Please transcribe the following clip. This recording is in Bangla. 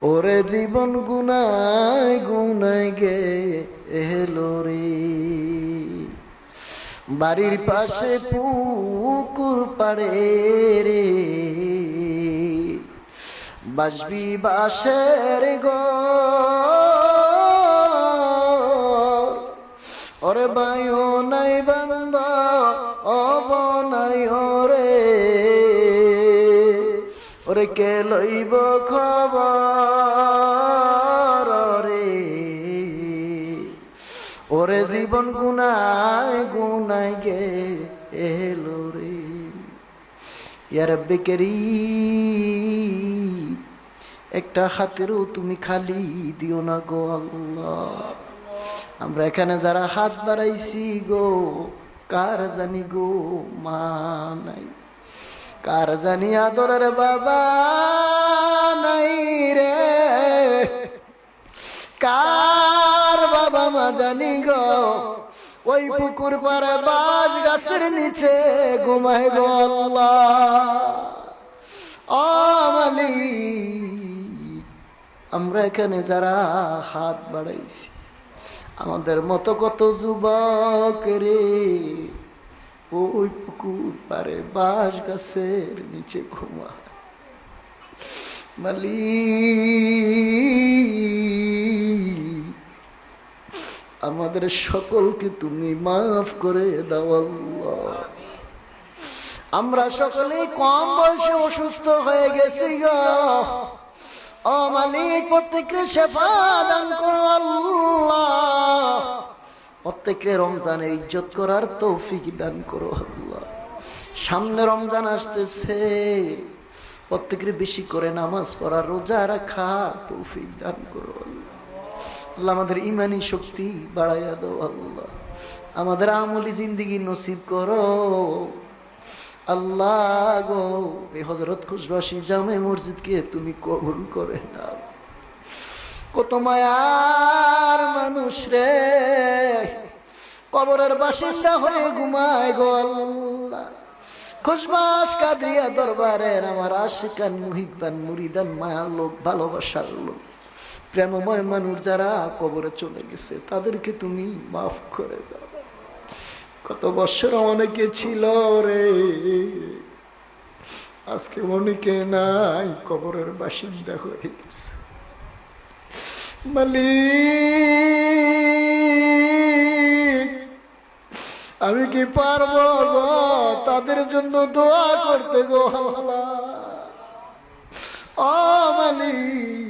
ওরে জীবন গুনায় গুনায় গে এলো রে, বাড়ির পাশে পুকুর পাড়ে রে, বাসবি বাসের ঘর, ওরে বায়ো নাই বান্দ অবনাই রে, ওরে কে লইব খবর রে, ওরে জীবন গুনায় গুনায় গে এলো রে। ইয়া রাব্বি কারীম, একটা হাতেরও তুমি খালি দিও না গো আল্লাহ। আমরা এখানে যারা হাত বাড়াইছি গো, কার জানি গো মা নাই, কার জানি আদরের বাবা নাই রে, কার বাবা মা জানি গো ওই পুকুর পাড়ে বাঁশ গাছের নিচে ঘুমায় গো আল্লাহ। ও মালিক, আমরা এখানে যারা হাত বাড়াইছি, আমাদের মতো কত যুবক রে ওই পুকুর পাড়ে বাঁশ গাছের নিচে ঘুমায়। মালিক, আমাদের সকলকে তুমি মাফ করে দাও আল্লাহ। আমরা সকলেই কম বয়সে অসুস্থ হয়ে গেছি গো, ও মালিক প্রত্যেককে শেফা দান করো আল্লাহ। প্রত্যেককে রমজানে ইজ্জত করার তৌফিক দান করো আল্লাহ। সামনে রমজান আসতেছে, প্রত্যেকের বেশি করে নামাজ পড়া রোজা রাখা তৌফিক দান করো আল্লাহ। আল্লাহ আমাদের ইমানি শক্তি বাড়াইয়া দাও আল্লাহ, আমাদের আমলি জিন্দিগি নসিব করো আল্লাহ গো। এই হযরত খুশবাসী জামে মসজিদকে তুমি কবুল করে নাও। কত মায়ার মানুষ রে কবরের বাসিন্দা হয়ে ঘুমায় গো আল্লাহ। খুশবাস কাদিয়া দরবারের আমার আশিকান মুহিব্বান মুরিদান মায়ার লোক, ভালোবাসার লোক, প্রেমময় মানুষ যারা কবরে চলে গেছে তাদেরকে তুমি মাফ করে দাও। কত বছর অনেকে ছিল রে, আজকে অনেকে নাই, কবরের বাসিন্দা হয়ে গেছে। মালিক, আমি কি পারবো গো তাদের জন্য দোয়া করতে গো আল্লাহ। ও মালিক।